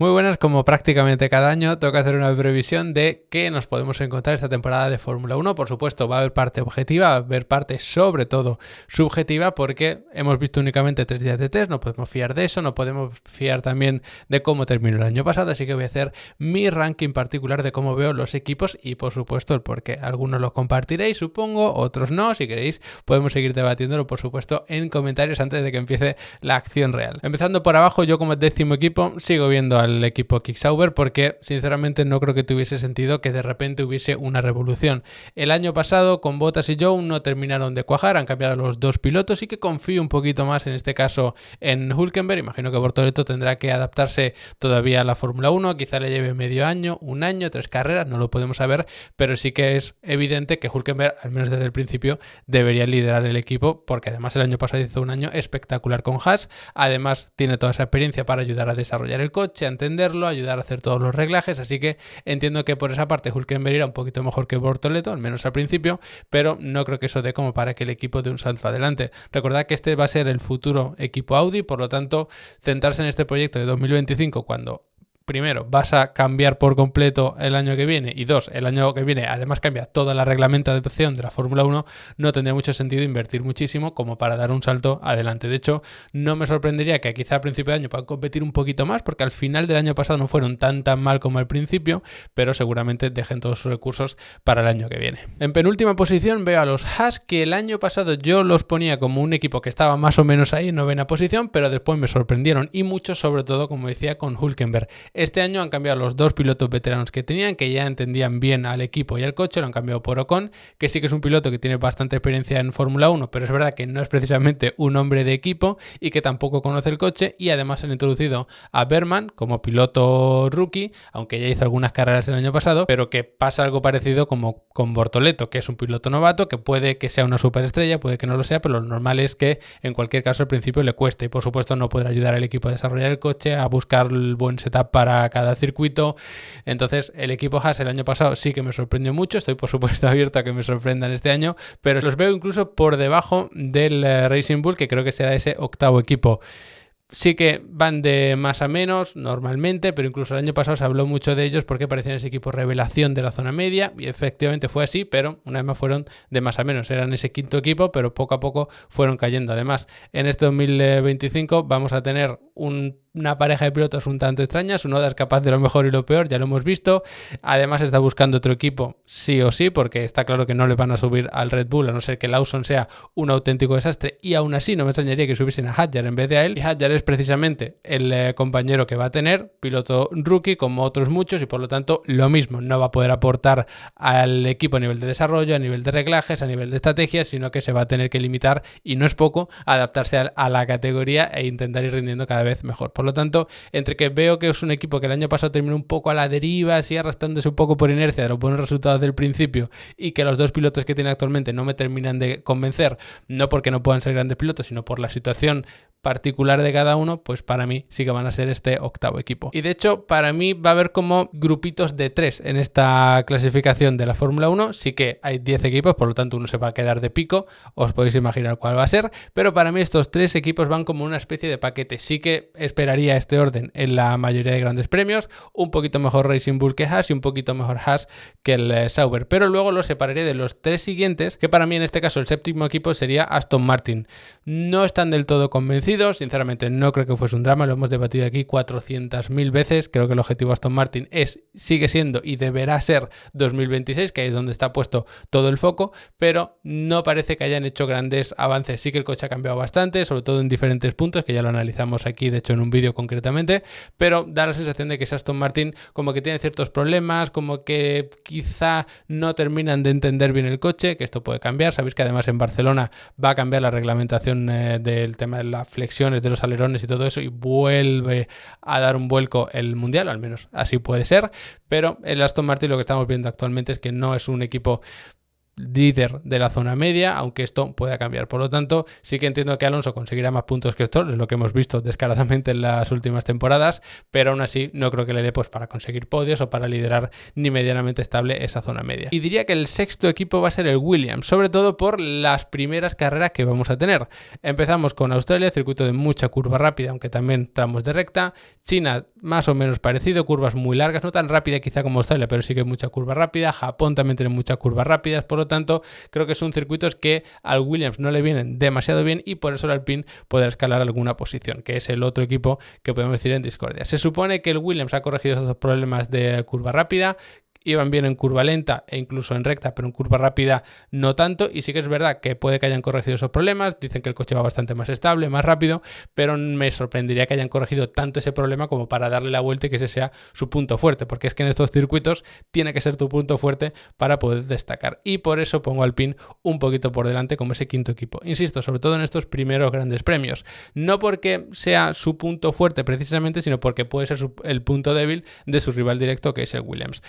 Muy buenas, como prácticamente cada año, tengo que hacer una previsión de qué nos podemos encontrar esta temporada de Fórmula 1. Por supuesto, va a haber parte objetiva, va a haber parte sobre todo subjetiva, porque hemos visto únicamente 3 días de test, no podemos fiar de eso, no podemos fiar también de cómo terminó el año pasado, así que voy a hacer mi ranking particular de cómo veo los equipos y por supuesto el porqué. Algunos lo compartiréis, supongo, otros no. Si queréis, podemos seguir debatiéndolo, por supuesto, en comentarios antes de que empiece la acción real. Empezando por abajo, yo como 10º equipo sigo viendo al equipo Kick Sauber porque sinceramente no creo que tuviese sentido que de repente hubiese una revolución. El año pasado con Bottas y Zhou no terminaron de cuajar, han cambiado los dos pilotos y que confío un poquito más en este caso en Hülkenberg. Imagino que Bortoleto tendrá que adaptarse todavía a la Fórmula 1, quizá le lleve medio año, un año, 3 carreras, no lo podemos saber, pero sí que es evidente que Hülkenberg, al menos desde el principio, debería liderar el equipo porque además el año pasado hizo un año espectacular con Haas, además tiene toda esa experiencia para ayudar a desarrollar el coche, entenderlo, ayudar a hacer todos los reglajes, así que entiendo que por esa parte Hülkenberg irá un poquito mejor que Bortoleto, al menos al principio, pero no creo que eso dé como para que el equipo dé un salto adelante. Recordad que este va a ser el futuro equipo Audi, por lo tanto, centrarse en este proyecto de 2025 cuando primero, vas a cambiar por completo el año que viene y dos, el año que viene además cambia toda la reglamentación de la Fórmula 1, no tendría mucho sentido invertir muchísimo como para dar un salto adelante. De hecho, no me sorprendería que quizá a principio de año puedan competir un poquito más porque al final del año pasado no fueron tan mal como al principio, pero seguramente dejen todos sus recursos para el año que viene. En penúltima posición veo a los Haas, que el año pasado yo los ponía como un equipo que estaba más o menos ahí en novena posición, pero después me sorprendieron y mucho, sobre todo, como decía, con Hülkenberg. Este año han cambiado los dos pilotos veteranos que tenían, que ya entendían bien al equipo y al coche, lo han cambiado por Ocon, que sí que es un piloto que tiene bastante experiencia en Fórmula 1, pero es verdad que no es precisamente un hombre de equipo y que tampoco conoce el coche, y además han introducido a Berman como piloto rookie, aunque ya hizo algunas carreras el año pasado, pero que pasa algo parecido como con Bortoleto, que es un piloto novato, que puede que sea una superestrella, puede que no lo sea, pero lo normal es que en cualquier caso al principio le cueste, y por supuesto no podrá ayudar al equipo a desarrollar el coche, a buscar el buen setup para cada circuito. Entonces el equipo Haas el año pasado sí que me sorprendió mucho, estoy por supuesto abierto a que me sorprendan este año, pero los veo incluso por debajo del Racing Bull, que creo que será ese octavo equipo. Sí que van de más a menos normalmente, pero incluso el año pasado se habló mucho de ellos porque parecían ese equipo revelación de la zona media, y efectivamente fue así, pero una vez más fueron de más a menos. Eran ese quinto equipo, pero poco a poco fueron cayendo. Además, en este 2025 vamos a tener una pareja de pilotos un tanto extraña. Tsunoda es capaz de lo mejor y lo peor, ya lo hemos visto. Además está buscando otro equipo sí o sí, porque está claro que no le van a subir al Red Bull, a no ser que Lawson sea un auténtico desastre, y aún así no me extrañaría que subiesen a Hadjar en vez de a él, y Hadjar es precisamente el compañero que va a tener, piloto rookie como otros muchos, y por lo tanto lo mismo, no va a poder aportar al equipo a nivel de desarrollo, a nivel de reglajes, a nivel de estrategias, sino que se va a tener que limitar, y no es poco, a adaptarse a la categoría e intentar ir rindiendo cada vez mejor. Por lo tanto, entre que veo que es un equipo que el año pasado terminó un poco a la deriva, así arrastrándose un poco por inercia de los buenos resultados del principio, y que los dos pilotos que tiene actualmente no me terminan de convencer, no porque no puedan ser grandes pilotos, sino por la situación particular de cada uno, pues para mí sí que van a ser este octavo equipo. Y de hecho, para mí va a haber como grupitos de 3 en esta clasificación de la Fórmula 1. Sí que hay 10 equipos, por lo tanto uno se va a quedar de pico, os podéis imaginar cuál va a ser, pero para mí estos 3 equipos van como una especie de paquete. Sí que esperaría este orden en la mayoría de grandes premios, un poquito mejor Racing Bull que Haas y un poquito mejor Haas que el Sauber, pero luego los separaría de los 3 siguientes, que para mí en este caso el séptimo equipo sería Aston Martin. No están del todo convencidos, sinceramente no creo que fuese un drama, lo hemos debatido aquí 400.000 veces. Creo que el objetivo de Aston Martin sigue siendo y deberá ser 2026, que ahí es donde está puesto todo el foco, pero no parece que hayan hecho grandes avances. Sí que el coche ha cambiado bastante, sobre todo en diferentes puntos, que ya lo analizamos aquí, de hecho en un vídeo concretamente, pero da la sensación de que Aston Martin como que tiene ciertos problemas, como que quizá no terminan de entender bien el coche, que esto puede cambiar. Sabéis que además en Barcelona va a cambiar la reglamentación del tema de las flexiones de los alerones y todo eso, y vuelve a dar un vuelco el mundial, al menos así puede ser, pero el Aston Martin lo que estamos viendo actualmente es que no es un equipo líder de la zona media, aunque esto pueda cambiar. Por lo tanto, sí que entiendo que Alonso conseguirá más puntos que Stroll, es lo que hemos visto descaradamente en las últimas temporadas, pero aún así no creo que le dé pues para conseguir podios o para liderar ni medianamente estable esa zona media. Y diría que el sexto equipo va a ser el Williams, sobre todo por las primeras carreras que vamos a tener. Empezamos con Australia, circuito de mucha curva rápida, aunque también tramos de recta. China, más o menos parecido, curvas muy largas, no tan rápida quizá como Australia, pero sí que mucha curva rápida. Japón también tiene muchas curvas rápidas, por lo tanto, creo que son circuitos que al Williams no le vienen demasiado bien y por eso el Alpine podrá escalar alguna posición, que es el otro equipo que podemos decir en discordia. Se supone que el Williams ha corregido esos problemas de curva rápida, iban bien en curva lenta e incluso en recta, pero en curva rápida no tanto, y sí que es verdad que puede que hayan corregido esos problemas, dicen que el coche va bastante más estable, más rápido, pero me sorprendería que hayan corregido tanto ese problema como para darle la vuelta y que ese sea su punto fuerte, porque es que en estos circuitos tiene que ser tu punto fuerte para poder destacar, y por eso pongo al Alpine un poquito por delante como ese quinto equipo. Insisto, sobre todo en estos primeros grandes premios, no porque sea su punto fuerte precisamente, sino porque puede ser el punto débil de su rival directo, que es el Williams.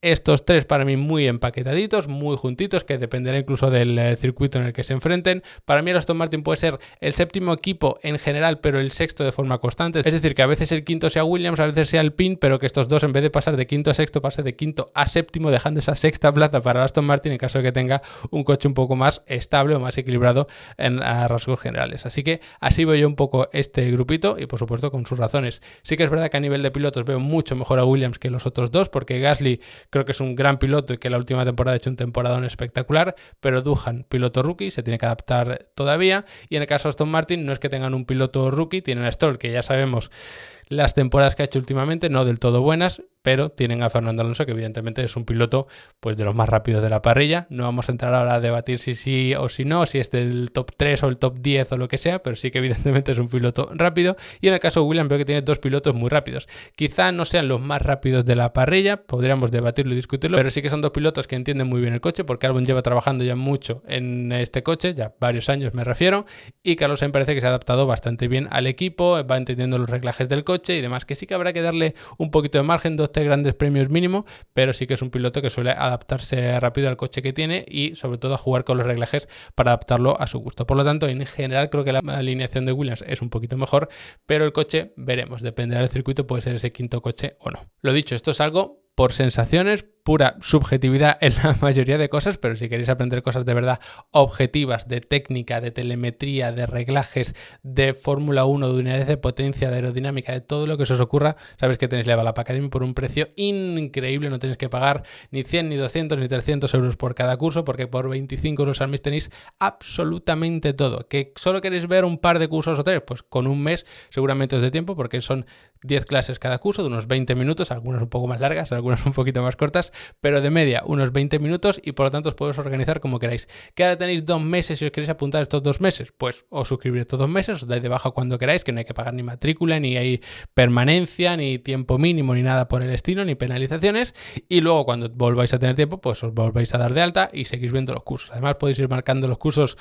Estos tres para mí muy empaquetaditos, muy juntitos, que dependerá incluso del circuito en el que se enfrenten. Para mí el Aston Martin puede ser el séptimo equipo en general, pero el sexto de forma constante. Es decir, que a veces el quinto sea Williams, a veces sea Alpine, pero que estos dos en vez de pasar de quinto a sexto, pase de quinto a séptimo, dejando esa sexta plaza para el Aston Martin en caso de que tenga un coche un poco más estable o más equilibrado a rasgos generales. Así que así veo yo un poco este grupito y por supuesto con sus razones. Sí que es verdad que a nivel de pilotos veo mucho mejor a Williams que los otros dos, porque Gasly creo que es un gran piloto y que la última temporada ha hecho un temporadón espectacular, pero Doohan, piloto rookie, se tiene que adaptar todavía, y en el caso de Aston Martin no es que tengan un piloto rookie, tienen a Stroll, que ya sabemos las temporadas que ha hecho últimamente, no del todo buenas, pero tienen a Fernando Alonso, que evidentemente es un piloto pues de los más rápidos de la parrilla. No vamos a entrar ahora a debatir si sí o si no, si es del top 3 o el top 10 o lo que sea, pero sí que evidentemente es un piloto rápido. Y en el caso de Williams veo que tiene dos pilotos muy rápidos. Quizá no sean los más rápidos de la parrilla, podríamos debatirlo y discutirlo, pero sí que son dos pilotos que entienden muy bien el coche, porque Albon lleva trabajando ya mucho en este coche, ya varios años me refiero, y Carlos Sainz parece que se ha adaptado bastante bien al equipo, va entendiendo los reglajes del coche y demás, que sí que habrá que darle un poquito de margen, 2-3 grandes premios mínimo, pero sí que es un piloto que suele adaptarse rápido al coche que tiene y sobre todo a jugar con los reglajes para adaptarlo a su gusto. Por lo tanto, en general creo que la alineación de Williams es un poquito mejor, pero el coche veremos, dependerá del circuito, puede ser ese quinto coche o no. Lo dicho, esto es algo por sensaciones, pura subjetividad en la mayoría de cosas, pero si queréis aprender cosas de verdad objetivas, de técnica, de telemetría, de reglajes, de Fórmula 1, de unidades de potencia, de aerodinámica, de todo lo que se os ocurra, sabéis que tenéis Level Up Academy por un precio increíble, no tenéis que pagar ni 100, ni 200, ni 300 euros por cada curso, porque por 25 euros al mes tenéis absolutamente todo. ¿Que solo queréis ver un par de cursos o tres? Pues con un mes seguramente os dé tiempo, porque son 10 clases cada curso de unos 20 minutos, algunas un poco más largas, algunas un poquito más cortas, pero de media unos 20 minutos y por lo tanto os podéis organizar como queráis. ¿Que ahora tenéis 2 meses y os queréis apuntar estos 2 meses? Pues os suscribiréis estos 2 meses, os dais de baja cuando queráis, que no hay que pagar ni matrícula, ni hay permanencia, ni tiempo mínimo, ni nada por el estilo, ni penalizaciones, y luego cuando volváis a tener tiempo, pues os volvéis a dar de alta y seguís viendo los cursos. Además podéis ir marcando los cursos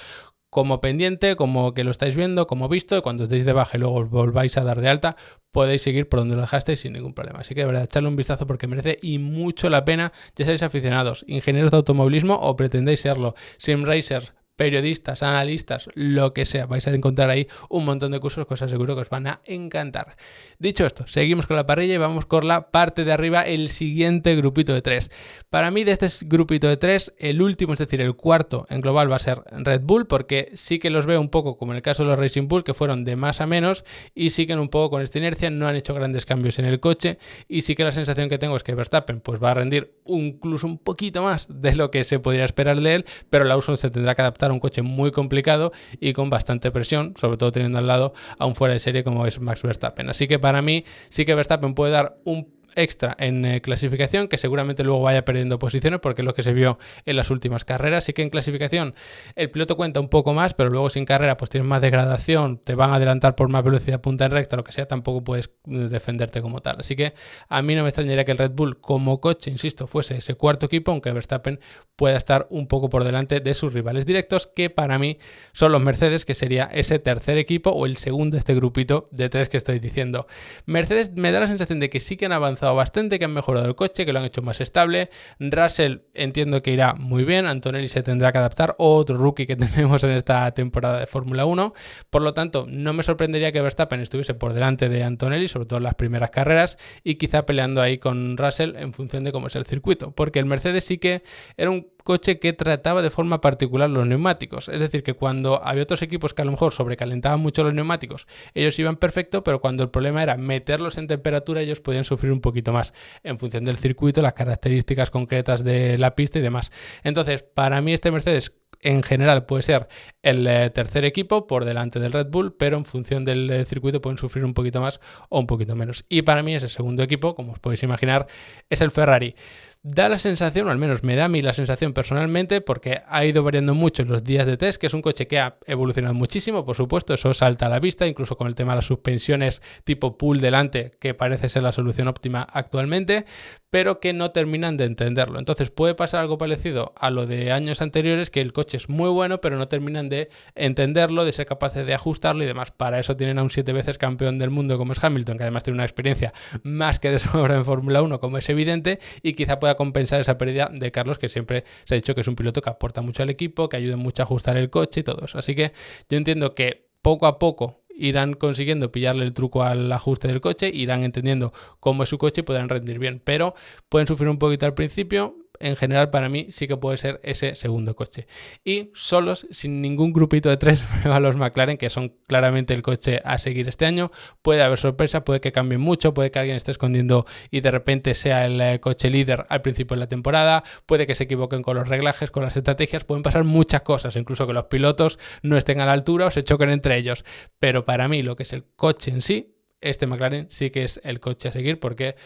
como pendiente, como que lo estáis viendo, como visto, y cuando os deis de baja y luego os volváis a dar de alta, podéis seguir por donde lo dejasteis sin ningún problema. Así que de verdad, echarle un vistazo porque merece y mucho la pena, ya seáis aficionados, ingenieros de automovilismo o pretendéis serlo, simracers, periodistas, analistas, lo que sea. Vais a encontrar ahí un montón de cursos que os aseguro que os van a encantar. Dicho esto, seguimos con la parrilla y vamos con la parte de arriba, el siguiente grupito de 3. Para mí de este grupito de 3, el último, es decir, el cuarto en global va a ser Red Bull, porque sí que los veo un poco como en el caso de los Racing Bull, que fueron de más a menos y siguen un poco con esta inercia, no han hecho grandes cambios en el coche y sí que la sensación que tengo es que Verstappen pues va a rendir incluso un poquito más de lo que se podría esperar de él, pero Lawson se tendrá que adaptar a un coche muy complicado y con bastante presión, sobre todo teniendo al lado a un fuera de serie como es Max Verstappen. Así que para mí sí que Verstappen puede dar un extra en clasificación, que seguramente luego vaya perdiendo posiciones porque es lo que se vio en las últimas carreras. Sí que en clasificación el piloto cuenta un poco más, pero luego sin carrera pues tienes más degradación, te van a adelantar por más velocidad punta en recta, lo que sea, tampoco puedes defenderte como tal. Así que a mí no me extrañaría que el Red Bull como coche, insisto, fuese ese cuarto equipo, aunque Verstappen pueda estar un poco por delante de sus rivales directos, que para mí son los Mercedes, que sería ese tercer equipo o el segundo de este grupito de 3 que estoy diciendo. Mercedes me da la sensación de que sí que han avanzado avanzado bastante, que han mejorado el coche, que lo han hecho más estable. Russell entiendo que irá muy bien, Antonelli se tendrá que adaptar, otro rookie que tenemos en esta temporada de Fórmula 1. Por lo tanto, no me sorprendería que Verstappen estuviese por delante de Antonelli, sobre todo en las primeras carreras, y quizá peleando ahí con Russell en función de cómo es el circuito, porque el Mercedes sí que era un coche que trataba de forma particular los neumáticos, es decir, que cuando había otros equipos que a lo mejor sobrecalentaban mucho los neumáticos, ellos iban perfecto, pero cuando el problema era meterlos en temperatura, ellos podían sufrir un poquito más en función del circuito, las características concretas de la pista y demás. Entonces, para mí este Mercedes en general puede ser el tercer equipo por delante del Red Bull, pero en función del circuito pueden sufrir un poquito más o un poquito menos. Y para mí ese segundo equipo, como os podéis imaginar, es el Ferrari. Da la sensación, o al menos me da a mí la sensación personalmente, porque ha ido variando mucho en los días de test, que es un coche que ha evolucionado muchísimo, por supuesto, eso salta a la vista, incluso con el tema de las suspensiones tipo pool delante, que parece ser la solución óptima actualmente, pero que no terminan de entenderlo. Entonces puede pasar algo parecido a lo de años anteriores, que el coche es muy bueno, pero no terminan de entenderlo, de ser capaces de ajustarlo y demás. Para eso tienen a un 7 veces campeón del mundo como es Hamilton, que además tiene una experiencia más que de sobra en Fórmula 1, como es evidente, y quizá pueda compensar esa pérdida de Carlos, que siempre se ha dicho que es un piloto que aporta mucho al equipo, que ayuda mucho a ajustar el coche y todo eso. Así que yo entiendo que poco a poco irán consiguiendo pillarle el truco al ajuste del coche, irán entendiendo cómo es su coche y podrán rendir bien, pero pueden sufrir un poquito al principio. En general, para mí sí que puede ser ese segundo coche. Y solos, sin ningún grupito de tres, me va los McLaren, que son claramente el coche a seguir este año. Puede haber sorpresa, puede que cambien mucho, puede que alguien esté escondiendo y de repente sea el coche líder al principio de la temporada, puede que se equivoquen con los reglajes, con las estrategias, pueden pasar muchas cosas, incluso que los pilotos no estén a la altura o se choquen entre ellos. Pero para mí, lo que es el coche en sí, este McLaren sí que es el coche a seguir, porque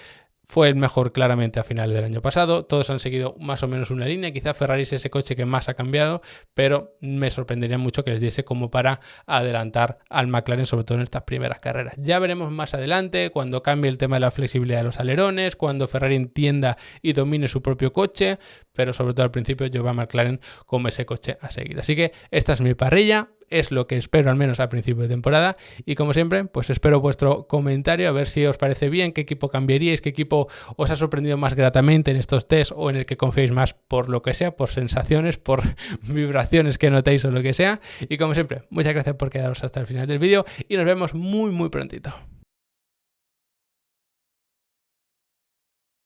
fue el mejor claramente a finales del año pasado. Todos han seguido más o menos una línea. Quizá Ferrari es ese coche que más ha cambiado, pero me sorprendería mucho que les diese como para adelantar al McLaren, sobre todo en estas primeras carreras. Ya veremos más adelante, cuando cambie el tema de la flexibilidad de los alerones, cuando Ferrari entienda y domine su propio coche, pero sobre todo al principio yo veo a McLaren como ese coche a seguir. Así que esta es mi parrilla. Es lo que espero al menos al principio de temporada y como siempre pues espero vuestro comentario a ver si os parece bien, qué equipo cambiaríais, qué equipo os ha sorprendido más gratamente en estos test o en el que confiáis más por lo que sea, por sensaciones, por vibraciones que notéis o lo que sea. Y como siempre, muchas gracias por quedaros hasta el final del vídeo y nos vemos muy prontito.